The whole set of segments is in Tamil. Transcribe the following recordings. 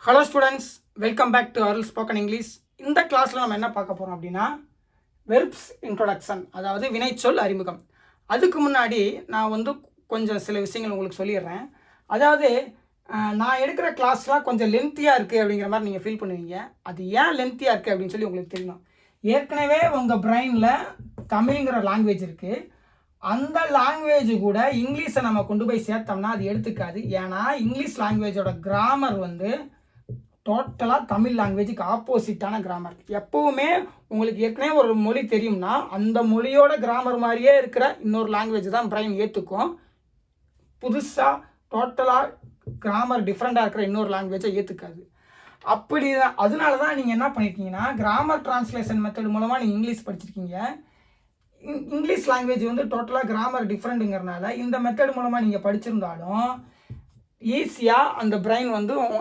Hello students, welcome back to Arul spoken English. இந்த கிளாஸில் நம்ம என்ன பார்க்க போகிறோம் அப்படின்னா வெர்ப்ஸ் இன்ட்ரோடக்ஷன், அதாவது வினைச்சொல் அறிமுகம். அதுக்கு முன்னாடி நான் கொஞ்சம் சில விஷயங்கள் உங்களுக்கு சொல்லிடுறேன். அதாவது நான் எடுக்கிற கிளாஸ்லாம் கொஞ்சம் லென்த்தியாக இருக்குது அப்படிங்கிற மாதிரி நீங்கள் ஃபீல் பண்ணுவீங்க. அது ஏன் லென்த்தியாக இருக்குது அப்படின்னு சொல்லி உங்களுக்கு தெரியணும். ஏற்கனவே உங்கள் பிரெயினில் தமிழ்ங்கிற லாங்குவேஜ் இருக்குது. அந்த லாங்குவேஜ் கூட இங்கிலீஷை நம்ம கொண்டு போய் சேர்த்தோம்னா அது எடுத்துக்காது. ஏன்னா இங்கிலீஷ் லாங்குவேஜோட கிராமர் டோட்டலாக தமிழ் லாங்குவேஜுக்கு ஆப்போசிட்டான கிராமர். எப்போவுமே உங்களுக்கு ஏற்கனவே ஒரு மொழி தெரியும்னா அந்த மொழியோட கிராமர் மாதிரியே இருக்கிற இன்னொரு லாங்குவேஜ் தான் பிரெயின் ஏற்றுக்கும். புதுசாக டோட்டலாக கிராமர் டிஃப்ரெண்ட்டாக இருக்கிற இன்னொரு லாங்குவேஜை ஏற்றுக்காது. அப்படி தான், அதனால தான் நீங்கள் என்ன பண்ணியிருக்கீங்கன்னா கிராமர் டிரான்ஸ்லேஷன் மெத்தட் மூலமாக நீங்கள் இங்கிலீஷ் படிச்சிருக்கீங்க. இங்கிலீஷ் லாங்குவேஜ் டோட்டலாக கிராமர் டிஃப்ரெண்ட்டுங்கிறனால இந்த மெத்தட் மூலமாக நீங்கள் படிச்சிருந்தாலும் ஈஸியாக அந்த பிரெயின்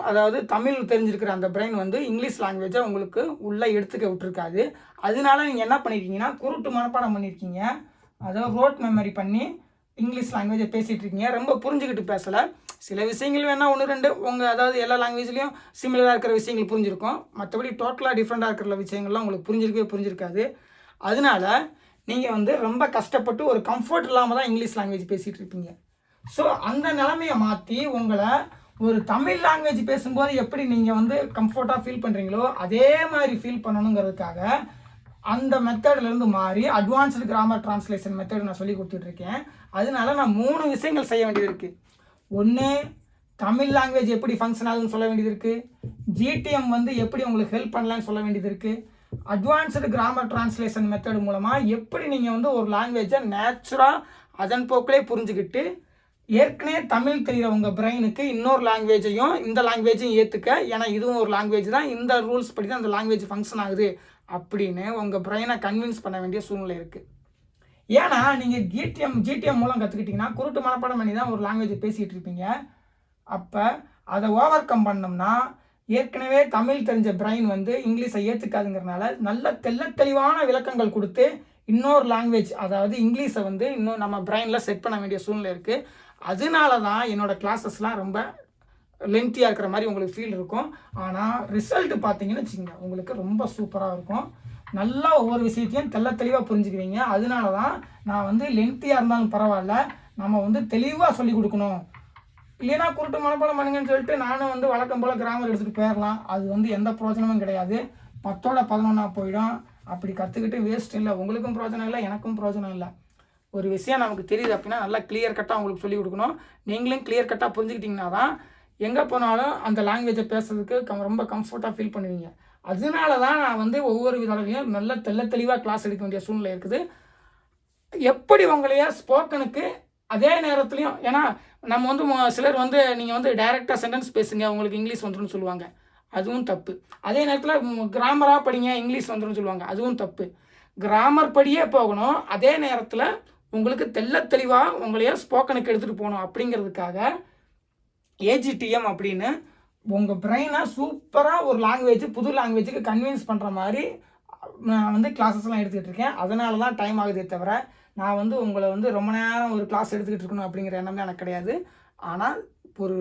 அதாவது தமிழ் தெரிஞ்சிருக்கிற அந்த பிரெயின் இங்கிலீஷ் லாங்குவேஜை உங்களுக்கு உள்ளே எடுத்துக்க விட்டுருக்காது. அதனால நீங்கள் என்ன பண்ணியிருக்கீங்கன்னா குருட்டு மனப்பாடம் பண்ணியிருக்கீங்க. அதாவது ரோட் மெமரி பண்ணி இங்கிலீஷ் லாங்குவேஜை பேசிகிட்டு இருக்கீங்க. ரொம்ப புரிஞ்சுக்கிட்டு பேசலை. சில விஷயங்கள் வேணால் ஒன்று ரெண்டு அதாவது எல்லா லாங்குவேஜ்லேயும் சிமிலராக இருக்கிற விஷயங்கள் புரிஞ்சிருக்கும். மற்றபடி டோட்டலாக டிஃப்ரெண்ட்டாக இருக்கிற விஷயங்கள்லாம் உங்களுக்கு புரிஞ்சிருக்காது. அதனால நீங்கள் ரொம்ப கஷ்டப்பட்டு ஒரு கம்ஃபர்ட் இல்லாமல் தான் இங்கிலீஷ் லாங்குவேஜ் பேசிகிட்டு இருப்பீங்க. ஸோ அந்த நிலைமையை மாற்றி உங்களை ஒரு தமிழ் லாங்குவேஜ் பேசும்போது எப்படி நீங்கள் கம்ஃபர்ட்டாக ஃபீல் பண்ணுறீங்களோ அதே மாதிரி ஃபீல் பண்ணணுங்கிறதுக்காக அந்த மெத்தட்லேருந்து மாறி அட்வான்ஸ்டு கிராமர் டிரான்ஸ்லேஷன் மெத்தட் நான் சொல்லி கொடுத்துட்ருக்கேன். அதனால நான் 3 விஷயங்கள் செய்ய வேண்டியது இருக்குது. ஒன்று, தமிழ் லாங்குவேஜ் எப்படி ஃபங்க்ஷன் ஆகுதுன்னு சொல்ல வேண்டியது இருக்குது. ஜிடிஎம் எப்படி உங்களுக்கு ஹெல்ப் பண்ணலான்னு சொல்ல வேண்டியது இருக்குது. அட்வான்ஸ்டு கிராமர் டிரான்ஸ்லேஷன் மெத்தட் மூலமாக எப்படி நீங்கள் ஒரு லாங்குவேஜை நேச்சுராக அதன் போக்கிலே புரிஞ்சுக்கிட்டு ஏற்கனவே தமிழ் தெரிகிற உங்கள் பிரெயினுக்கு இன்னொரு லாங்குவேஜையும் இந்த லாங்குவேஜையும் ஏற்றுக்க, ஏன்னா இதுவும் ஒரு லாங்குவேஜ் தான், இந்த ரூல்ஸ் படி தான் அந்த லாங்குவேஜ் ஃபங்க்ஷன் ஆகுது அப்படின்னு உங்கள் பிரெயினை கன்வின்ஸ் பண்ண வேண்டிய சூழ்நிலை இருக்குது. ஏன்னா நீங்கள் ஜிடிஎம் மூலம் கற்றுக்கிட்டிங்கன்னா குருட்டு மனப்பாடம் பண்ணி தான் ஒரு லாங்குவேஜை பேசிகிட்டு இருப்பீங்க. அப்போ அதை ஓவர் கம் பண்ணோம்னா ஏற்கனவே தமிழ் தெரிஞ்ச பிரெயின் இங்கிலீஷை ஏற்றுக்காதுங்கிறனால நல்ல தெளிவான விளக்கங்கள் கொடுத்து இன்னொரு லாங்குவேஜ் அதாவது இங்கிலீஷை இன்னும் நம்ம பிரெயினில் செட் பண்ண வேண்டிய சூழ்நிலை இருக்குது. அதனால தான் என்னோடய கிளாஸஸ்லாம் ரொம்ப லென்த்தியாக இருக்கிற மாதிரி உங்களுக்கு ஃபீல் இருக்கும். ஆனால் ரிசல்ட் பார்த்தீங்கன்னு வச்சுக்கோங்க, உங்களுக்கு ரொம்ப சூப்பராக இருக்கும். நல்லா ஒவ்வொரு விஷயத்தையும் தெளிவாக புரிஞ்சுக்குவீங்க. அதனால தான் நான் லென்த்தியாக இருந்தாலும் பரவாயில்ல, நம்ம தெளிவாக சொல்லி கொடுக்கணும். இல்லைன்னா குருட்டு மனப்பாடம் பண்ணுங்கன்னு சொல்லிட்டு நானும் வழக்கம் போல் கிராமர் எடுத்துகிட்டு போயிடலாம். அது எந்த பிரோஜனமும் கிடையாது. 10ஓட 11 போயிடும். அப்படி கற்றுக்கிட்டு வேஸ்ட் இல்லை. உங்களுக்கும் பிரோஜனம் இல்லை, எனக்கும் பிரோஜனம் இல்லை. ஒரு விஷயம் நமக்கு தெரியுது அப்படின்னா நல்லா கிளியர் கட்டாக உங்களுக்கு சொல்லிக் கொடுக்கணும். நீங்களும் கிளியர் கட்டாக புரிஞ்சுக்கிட்டிங்கன்னா தான் எங்கே போனாலும் அந்த லாங்குவேஜை பேசுறதுக்கு ரொம்ப கம்ஃபர்ட்டாக ஃபீல் பண்ணுவீங்க. அதனால தான் நான் ஒவ்வொரு விதத்துலையும் நல்ல தெளிவாக கிளாஸ் எடுக்க வேண்டிய சூழ்நிலை இருக்குது. எப்படி உங்களையா ஸ்போக்கனுக்கு அதே நேரத்துலையும், ஏன்னா நம்ம சிலர் நீங்கள் டைரெக்டாக சென்டென்ஸ் பேசுங்க உங்களுக்கு இங்கிலீஷ் வந்துடும் சொல்லுவாங்க, அதுவும் தப்பு. அதே நேரத்தில் கிராமராக படிங்க இங்கிலீஷ் வந்துடும் சொல்லுவாங்க, அதுவும் தப்பு. கிராமர் படியே போகணும், அதே நேரத்தில் உங்களுக்கு தெளிவாக உங்களையே ஸ்போக்கனுக்கு எடுத்துகிட்டு போகணும். அப்படிங்கிறதுக்காக ஏஜிடிஎம் அப்படின்னு உங்கள் பிரெயினை சூப்பராக ஒரு லாங்குவேஜ் புது லாங்குவேஜுக்கு கன்வின்ஸ் பண்ணுற மாதிரி நான் கிளாஸஸ்லாம் எடுத்துக்கிட்டு இருக்கேன். அதனால தான் டைம் ஆகுதே தவிர நான் உங்களை ரொம்ப நேரம் ஒரு கிளாஸ் எடுத்துக்கிட்டு இருக்கணும் அப்படிங்கிற எண்ணமே எனக்கு கிடையாது. ஆனால் ஒரு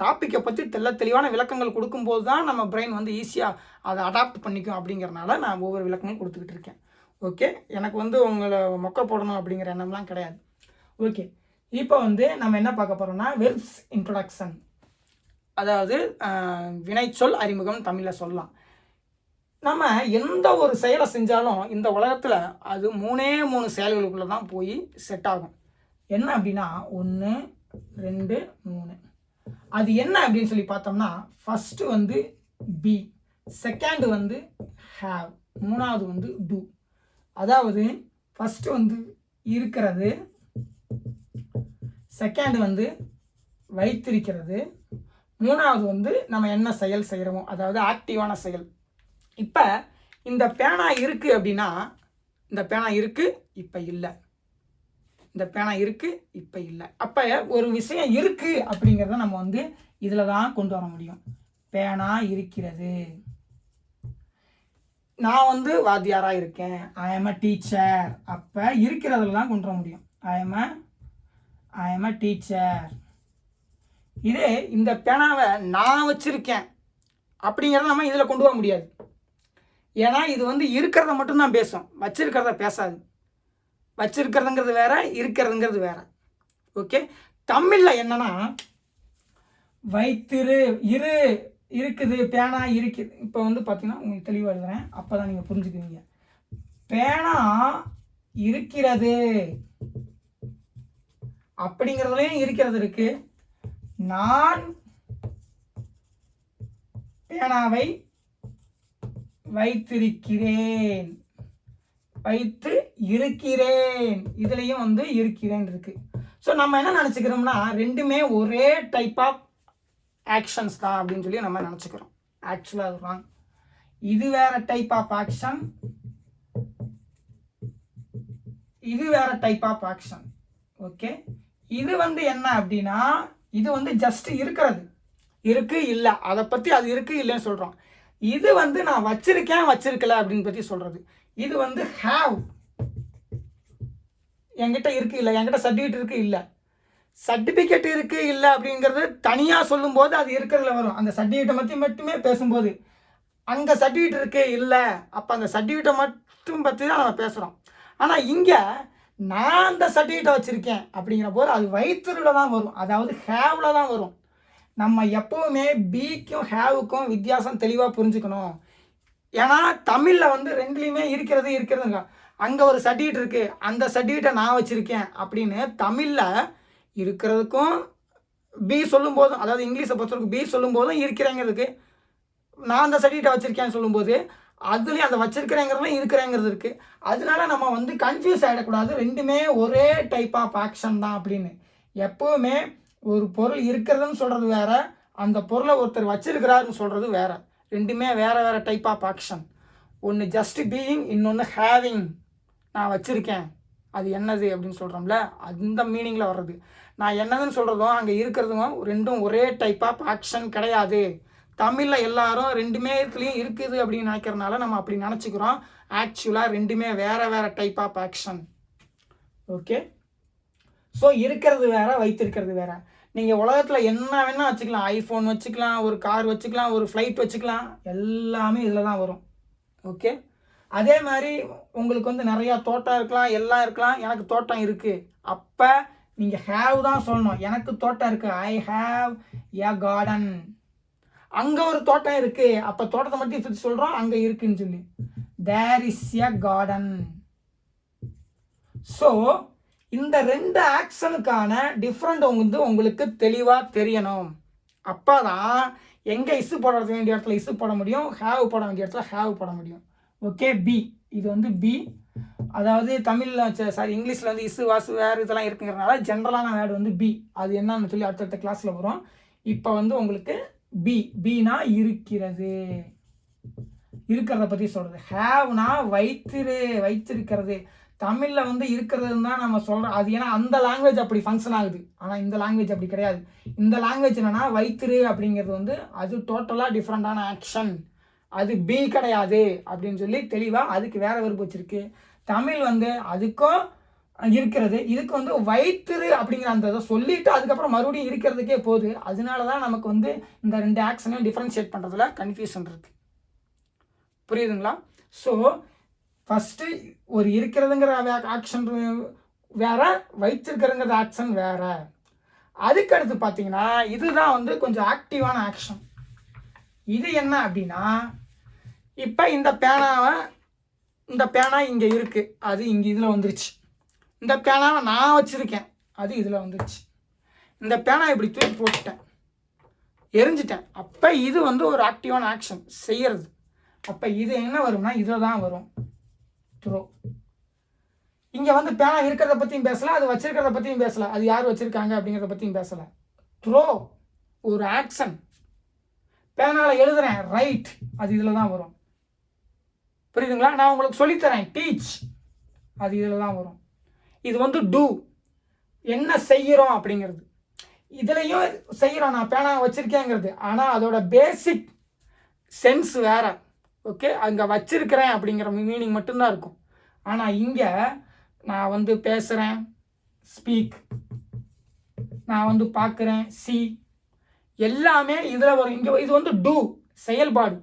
டாப்பிக்கை பற்றி தெளிவான விளக்கங்கள் கொடுக்கும்போது தான் நம்ம பிரெயின் ஈஸியாக அதை அடாப்ட் பண்ணிக்கும். அப்படிங்கிறனால நான் ஒவ்வொரு விளக்கங்களும் கொடுத்துக்கிட்டு இருக்கேன். ஓகே, எனக்கு உங்களை மொக்க போடணும் அப்படிங்கிற எண்ணம்லாம் கிடையாது. ஓகே, இப்போ நம்ம என்ன பார்க்க போகிறோம்னா வெர்ப்ஸ் இன்ட்ரோடக்ஷன், அதாவது வினைச்சொல் அறிமுகம் தமிழில் சொல்லலாம். நம்ம எந்த ஒரு செயலை செஞ்சாலும் இந்த உலகத்தில் அது 3 செயல்களுக்குள்ளே தான் போய் செட் ஆகும். என்ன அப்படின்னா 1 2 3. அது என்ன அப்படின்னு சொல்லி பார்த்தோம்னா ஃபஸ்ட்டு பி, செகண்ட் ஹேவ், மூணாவது டூ. அதாவது ஃபஸ்ட்டு இருக்கிறது, செகண்ட் வைத்திருக்கிறது, மூணாவது நம்ம என்ன செயல் செய்கிறோமோ அதாவது ஆக்டிவான செயல். இப்போ இந்த பேனா இருக்குது அப்படின்னா இந்த பேனா இருக்குது இப்போ இல்லை, இந்த பேனா இருக்குது இப்போ இல்லை. அப்போ ஒரு விஷயம் இருக்குது அப்படிங்கிறத நம்ம இதில் தான் கொண்டு வர முடியும். பேனா இருக்கிறது, நான் வாத்தியாராக இருக்கேன், ஐ எம் அ டீச்சர். அப்போ இருக்கிறதுல தான் கொண்டு வர முடியும். I am a teacher. இதே இந்த பேனாவை நான் வச்சுருக்கேன், அப்படிங்கிறத நம்ம இதில் கொண்டு வர முடியாது. ஏன்னா இது வந்து இருக்கிறத மட்டும்தான் பேசும், வச்சிருக்கிறத பேசாது. வச்சிருக்கிறதுங்கிறது வேற, இருக்கிறதுங்கிறது வேற. ஓகே, தமிழில் என்னன்னா வைத்திரு, இரு, இருக்குது, பேனா இருக்குது. இப்போ வந்து பார்த்தீங்கன்னா உங்களுக்கு தெளிவாக எழுதுறேன், அப்போ தான் நீங்கள் புரிஞ்சுக்குவீங்க. பேனா இருக்கிறது அப்படிங்கிறதுலையும் இருக்கிறது இருக்கு. நான் பேனாவை வைத்திருக்கிறேன், வைத்து இருக்கிறேன், இதுலேயும் வந்து இருக்கிறேன் இருக்கு. ஸோ நம்ம என்ன நினச்சிக்கிறோம்னா ரெண்டுமே ஒரே டைப் ஆஃப் ஆக்ஷன்ஸ் தான் அப்படின்னு சொல்லி நம்ம நினச்சிக்கிறோம். ஆக்சுவலாக அது ராங். இது வேற டைப் ஆஃப் ஆக்ஷன், இது வேற டைப் ஆஃப் ஆக்ஷன். ஓகே, இது வந்து என்ன அப்படின்னா இது வந்து ஜஸ்ட் இருக்கிறது, இருக்கு இல்லை, அதை பற்றி அது இருக்கு இல்லைன்னு சொல்கிறோம். இது வந்து நான் வச்சிருக்கேன் வச்சிருக்கல அப்படின்னு பற்றி சொல்கிறது. இது வந்து ஹேவ், என்கிட்ட இருக்கு இல்லை, என்கிட்ட சர்டிஃபிகேட் இருக்கு இல்லை. சர்டிஃபிகேட் இருக்கு இல்லை அப்படிங்கிறது தனியாக சொல்லும்போது அது இருக்கிறதுல வரும். அந்த சர்டிஃபிகேட்டை பற்றி மட்டுமே பேசும்போது அங்கே சர்டிஃபிகேட் இருக்கு இல்லை, அப்போ அந்த சர்டிஃபிகேட்டை மட்டும் பற்றி தான் நம்ம பேசுகிறோம். ஆனால் இங்கே நான் அந்த சர்டிஃபிகேட்டை வச்சுருக்கேன் அப்படிங்கிற போது அது வைத்திருல தான் வரும், அதாவது ஹேவில் தான் வரும். நம்ம எப்போவுமே பிக்கும் ஹேவுக்கும் வித்தியாசம் தெளிவாக புரிஞ்சுக்கணும். ஏன்னா தமிழில் வந்து ரெண்டுலேயுமே இருக்கிறதுங்க. அங்கே ஒரு சர்டிஃபிகேட் இருக்குது, அந்த சர்டிஃபிகேட்டை நான் வச்சுருக்கேன் அப்படின்னு தமிழில் இருக்கிறதுக்கும் பி சொல்லும்போதும், அதாவது இங்கிலீஷை பொறுத்தவரைக்கும் பி சொல்லும்போதும் இருக்கிறேங்கிறதுக்கு, நான் அந்த சர்டிஃபிகேட்டை வச்சுருக்கேன்னு சொல்லும்போது அதுலேயும் அந்த வச்சிருக்கிறேங்கிறதுலாம் இருக்கிறேங்கிறது இருக்குது. அதனால நம்ம வந்து கன்ஃபியூஸ் ஆகிடக்கூடாது, ரெண்டுமே ஒரே டைப் ஆஃப் ஆக்ஷன் தான் அப்படின்னு. எப்போவுமே ஒரு பொருள் இருக்கிறதுன்னு சொல்கிறது வேற, அந்த பொருளை ஒருத்தர் வச்சிருக்கிறாருன்னு சொல்கிறது வேற. ரெண்டுமே வேறு வேறு டைப் ஆஃப் ஆக்ஷன். ஒன்று ஜஸ்ட் பீயிங், இன்னொன்று ஹேவிங். நான் வச்சுருக்கேன், அது என்னது அப்படின்னு சொல்கிறோம்ல, அந்த மீனிங்கில் வர்றது. நான் என்னதுன்னு சொல்கிறதும் அங்கே இருக்கிறதும் ரெண்டும் ஒரே டைப் ஆஃப் ஆக்ஷன் கிடையாது. தமிழில் எல்லாரும் ரெண்டுமே இதுலேயும் இருக்குது அப்படின்னு நினைக்கிறதுனால நம்ம அப்படி நினச்சிக்கிறோம். ஆக்சுவலாக ரெண்டுமே வேறு வேறு type of action. Okay, so இருக்கிறது வேறு, வைத்திருக்கிறது வேறு. நீங்கள் உலகத்தில் என்ன வேணால் வச்சுக்கலாம், ஐஃபோன் வச்சுக்கலாம், ஒரு கார் வச்சுக்கலாம், ஒரு ஃப்ளைட் வச்சுக்கலாம், எல்லாமே இதில் தான் வரும். ஓகே, அதே மாதிரி உங்களுக்கு வந்து நிறையா தோட்டம் இருக்கலாம், எல்லாம் இருக்கலாம். எனக்கு தோட்டம் இருக்குது, அப்போ நீங்கள் ஹேவ் தான் சொல்லணும். எனக்கு தோட்டம் இருக்குது, ஐ ஹேவ் எ கார்டன். அங்கே ஒரு தோட்டம் இருக்குது, அப்போ தோட்டத்தை மட்டும் சுற்றி சொல்கிறோம், அங்கே இருக்குன்னு சொல்லி. There is a garden. So இந்த ரெண்டு ஆக்ஷனுக்கான டிஃப்ரெண்ட் வந்து உங்களுக்கு தெளிவாக தெரியணும். அப்போ தான் எங்கே இசு போட வேண்டிய இடத்துல இசு போட முடியும், ஹேவ் போட வேண்டிய இடத்துல ஹேவ் போட முடியும். ஓகே, பி, இது வந்து பி, அதாவது தமிழில் சாரி இங்கிலீஷில் வந்து இசு வாசு வேறு இதெல்லாம் இருக்குங்கிறனால ஜென்ரலான வேர்டு வந்து பி. அது என்னன்னு சொல்லி அடுத்தடுத்த கிளாஸில் வரும். இப்போ வந்து உங்களுக்கு பி, பினா இருக்கிறது, இருக்கிறத பற்றி சொல்கிறது. ஹேவ்னா வைத்திருக்கிறது. தமிழில் வந்து இருக்கிறதுன்னு தான் நம்ம சொல்கிறோம். அது ஏன்னா அந்த லாங்குவேஜ் அப்படி ஃபங்க்ஷன் ஆகுது, ஆனால் இந்த லாங்குவேஜ் அப்படி கிடையாது. இந்த லாங்குவேஜ் என்னென்னா வைத்திரு அப்படிங்கிறது வந்து அது டோட்டலாக டிஃப்ரெண்ட்டான ஆக்ஷன், அது பி கிடையாது அப்படின்னு சொல்லி தெளிவாக அதுக்கு வேறு வெறுப்பு வச்சுருக்கு. தமிழ் வந்து அதுக்கும் இருக்கிறது, இதுக்கு வந்து வைத்திரு அப்படிங்கிற அந்த இதை சொல்லிவிட்டு அதுக்கப்புறம் மறுபடியும் இருக்கிறதுக்கே போகுது. அதனால தான் நமக்கு வந்து இந்த ரெண்டு ஆக்ஷனையும் டிஃப்ரென்ஷியேட் பண்ணுறதுல கன்ஃபியூஷன் இருக்குது. புரியுதுங்களா? ஸோ ஃபஸ்ட்டு ஒரு இருக்கிறதுங்கிற ஆக்ஷன் வேற, வைத்திருக்கிறதுங்கிற ஆக்ஷன் வேற. அதுக்கடுத்து பார்த்தீங்கன்னா இதுதான் வந்து கொஞ்சம் ஆக்டிவான ஆக்ஷன். இது என்ன அப்படின்னா, இப்போ இந்த பேனா இங்கே இருக்குது, அது இங்கே இதில் வந்துருச்சு. இந்த பேனாவை நான் வச்சுருக்கேன், அது இதில் வந்துருச்சு. இந்த பேனா இப்படி தூக்கி போட்டுட்டேன், எரிஞ்சிட்டேன். அப்போ இது வந்து ஒரு ஆக்டிவான ஆக்ஷன் செய்கிறது. அப்போ இது என்ன வரும்னா இதில் தான் வரும், த்ரோ. இங்கே வந்து பேனா இருக்கிறத பற்றியும் பேசலாம், அது வச்சிருக்கிறத பற்றியும் பேசலாம், அது யார் வச்சுருக்காங்க அப்படிங்கிறத பற்றியும் பேசலாம். த்ரோ ஒரு ஆக்ஷன். பேனாவில் எழுதுறேன், ரைட், அது இதில் தான் வரும். புரியுதுங்களா? நான் உங்களுக்கு சொல்லித்தரேன், டீச், அது இதில் தான் வரும். இது வந்து டூ, என்ன செய்கிறோம் அப்படிங்கிறது. இதுலேயும் செய்கிறோம், நான் பேனா வச்சுருக்கேங்கிறது, ஆனால் அதோட பேசிக் சென்ஸ் வேறு. ஓகே, அங்கே வச்சிருக்கிறேன் அப்படிங்கிற மீனிங் மட்டும்தான் இருக்கும். ஆனால் இங்கே நான் வந்து பேசுகிறேன், ஸ்பீக், நான் வந்து பார்க்குறேன், சி, எல்லாமே இதில் வரும். இங்கே இது வந்து டூ, செயல்பாடு.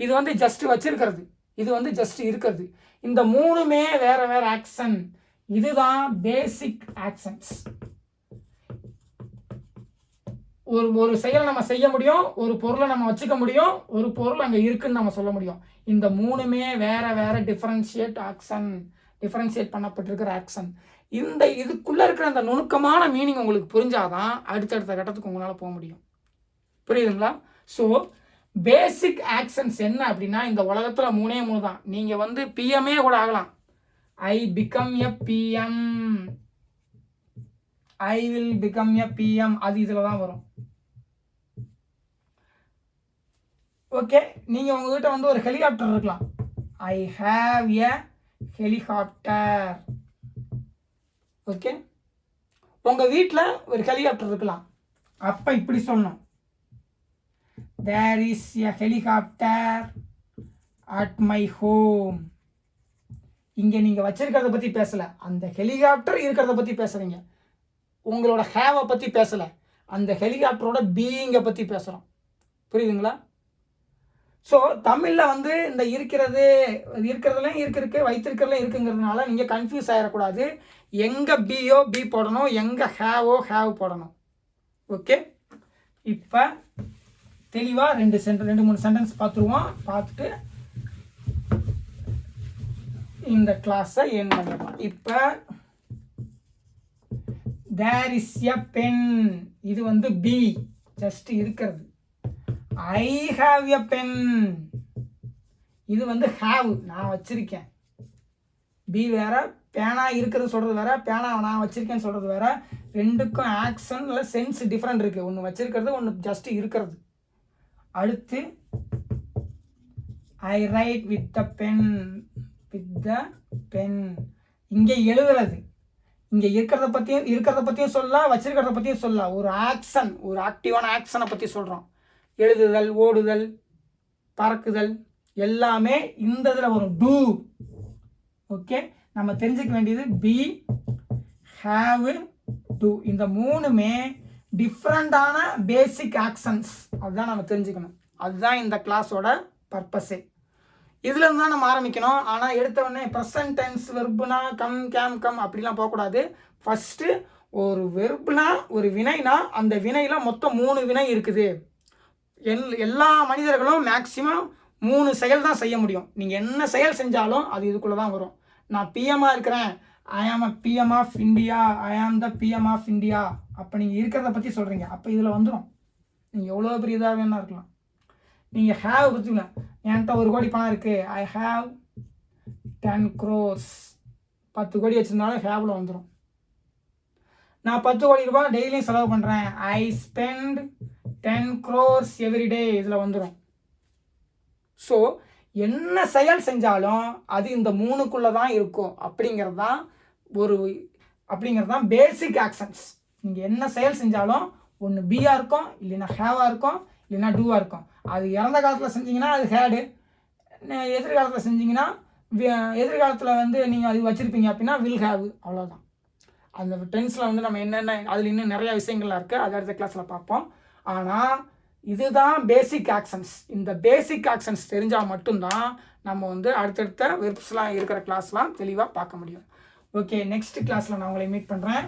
இது வந்து ஜஸ்ட் வச்சிருக்கிறது, இது வந்து ஜஸ்ட் இருக்கிறது. இந்த மூணுமே வேற வேற ஆக்ஷன். இதுதான் பேசிக் ஆக்ஷன்ஸ். ஒரு செயலை நம்ம செய்ய முடியும், ஒரு பொருளை நம்ம வச்சுக்க முடியும், ஒரு பொருள் அங்கே இருக்குன்னு நம்ம சொல்ல முடியும். இந்த மூணுமே வேற வேற டிஃபரன்ஷியேட் பண்ணப்பட்டிருக்கிற ஆக்ஷன். இதுக்குள்ள இருக்கிற அந்த நுணுக்கமான மீனிங் உங்களுக்கு புரிஞ்சாதான் அடுத்தடுத்த கட்டத்துக்கு உங்களால் போக முடியும். புரியுதுங்களா? ஸோ பேசிக் ஆக்ஷன்ஸ் என்ன அப்படின்னா, இந்த உலகத்தில் 3 தான். நீங்கள் வந்து பிஎம்ஏ கூட ஆகலாம். I become a PM, I will become a PM, அது இதில் தான் வரும். ஓகே, நீங்கள் உங்ககிட்ட வந்து ஒரு ஹெலிகாப்டர் இருக்கலாம். I have a helicopter. Okay, உங்கள் வீட்டில் ஒரு ஹெலிகாப்டர் இருக்கலாம். அப்போ இப்படி சொல்லணும், there is a helicopter at my home. இங்கே நீங்கள் வச்சிருக்கிறத பற்றி பேசலை, அந்த ஹெலிகாப்டர் இருக்கிறத பற்றி பேசுகிறீங்க. உங்களோட ஹேவை பற்றி பேசலை, அந்த ஹெலிகாப்டரோட பீயிங்கை பற்றி பேசுகிறோம். புரியுதுங்களா? ஸோ தமிழில் வந்து இந்த இருக்கிறதுலாம் இருக்கு, வைத்திருக்கிறதுலாம் இருக்குங்கிறதுனால நீங்கள் கன்ஃபியூஸ் ஆகிடக்கூடாது. எங்கே பியோ பி போடணும், எங்கே ஹேவோ ஹேவ் போடணும். ஓகே, இப்போ தெளிவாக 2-3 சென்டென்ஸ் பார்த்துருவோம். பார்த்துட்டு இந்த கிளாஸை என் பண்ணிடலாம். இப்போ there is a pen, இது வந்து பி, ஜஸ்ட் இருக்கிறது. I have a pen, இது வந்து have, நான் வச்சிருக்கேன். பி வேற, பேனா இருக்கிறது சொல்கிறது வேற, பேனா நான் வச்சிருக்கேன்னு சொல்கிறது வேற. ரெண்டுக்கும் ஆக்ஷன் இல்லை சென்ஸ் டிஃப்ரெண்ட் இருக்குது. ஒன்று வச்சிருக்கிறது, ஒன்று ஜஸ்ட் இருக்கிறது. அடுத்து ஐ ரைட் வித் த பென், இங்கே எழுதுறது. இங்கே இருக்கிறத பற்றியும் சொல்லலாம், வச்சிருக்கிறத பற்றியும் சொல்லலாம். ஒரு ஆக்ஷன், ஒரு ஆக்டிவான ஆக்ஷனை பற்றி சொல்கிறோம். எழுதுதல், ஓடுதல், பறக்குதல் எல்லாமே இந்த இதில் வரும், டூ. ஓகே, நம்ம தெரிஞ்சுக்க வேண்டியது பி, ஹேவ், டூ. இந்த மூணுமே டிஃப்ரெண்டான பேசிக் ஆக்ஷன்ஸ். அதுதான் நம்ம தெரிஞ்சுக்கணும். அதுதான் இந்த கிளாஸோட பர்பஸே. இதில் இருந்து தான் நம்ம ஆரம்பிக்கணும். ஆனால் எடுத்த உடனே ப்ரெசன்ட் டென்ஸ் வெர்புனா கம், கேம், கம் அப்படிலாம் போகக்கூடாது. ஃபஸ்ட்டு ஒரு வெர்புனா, ஒரு வினைனா, அந்த வினையில் மொத்தம் 3 வினை இருக்குது. எல்லா மனிதர்களும் மேக்சிமம் 3 செயல் தான் செய்ய முடியும். நீங்கள் என்ன செயல் செஞ்சாலும் அது இதுக்குள்ளே தான் வரும். நான் பிஎம்மாக இருக்கிறேன், ஐ ஆம் அ பிஎம் ஆஃப் இந்தியா, ஐ ஆம் த பிஎம் ஆஃப் இந்தியா. அப்போ நீங்கள் இருக்கிறத பற்றி சொல்கிறீங்க, அப்போ இதில் வந்துடும். நீங்கள் எவ்வளோ பெரிய இதாக வேணா இருக்கலாம். நீங்கள் ஹேவ் பற்றிங்களா, என்கிட்ட 1 கோடி பணம் இருக்குது, ஐ ஹாவ் 10 crores. 10 கோடி வச்சுருந்தாலும் ஹேவில் வந்துடும். நான் 10 கோடி ரூபாய் டெய்லியும் செலவு பண்ணுறேன், I spend 10 crores every day, இதில் வந்துடும். ஸோ என்ன செயல் செஞ்சாலும் அது இந்த 3க்குள்ளே தான் இருக்கும். அப்படிங்கிறது தான் பேசிக் ஆக்ஷன்ஸ். நீங்கள் என்ன செயல் செஞ்சாலும் ஒன்று பியாக இருக்கும், இல்லைன்னா ஹேவாக இருக்கும், இல்லைன்னா டூவாக இருக்கும். அது இறந்த காலத்தில் செஞ்சிங்கன்னா அது ஹேடு, எதிர்காலத்தில் செஞ்சிங்கன்னா எதிர்காலத்தில் வந்து நீங்கள் அது வச்சுருப்பீங்க அப்படின்னா வில் ஹேவ். அவ்வளோதான். அந்த டென்ஸில் வந்து நம்ம என்னென்ன அதில் இன்னும் நிறையா விஷயங்கள்லாம் இருக்குது, அது அடுத்த கிளாஸில் பார்ப்போம். ஆனால் இதுதான் பேசிக் ஆக்ஷன்ஸ். இந்த பேசிக் ஆக்ஷன்ஸ் தெரிஞ்சால் மட்டும்தான் நம்ம வந்து அடுத்தடுத்த வெர்ப்ஸ்லாம் இருக்கிற கிளாஸ்லாம் தெளிவாக பார்க்க முடியும். ஓகே, நெக்ஸ்ட் கிளாஸில் நான் உங்களை மீட் பண்ணுறேன்.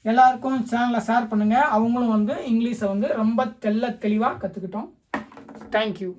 எல்லாருக்கும் சேனலை ஷேர் பண்ணுங்கள். அவங்களும் வந்து இங்கிலீஷை வந்து ரொம்ப தெளிவாக கற்றுக்கிட்டோம். தேங்க்யூ.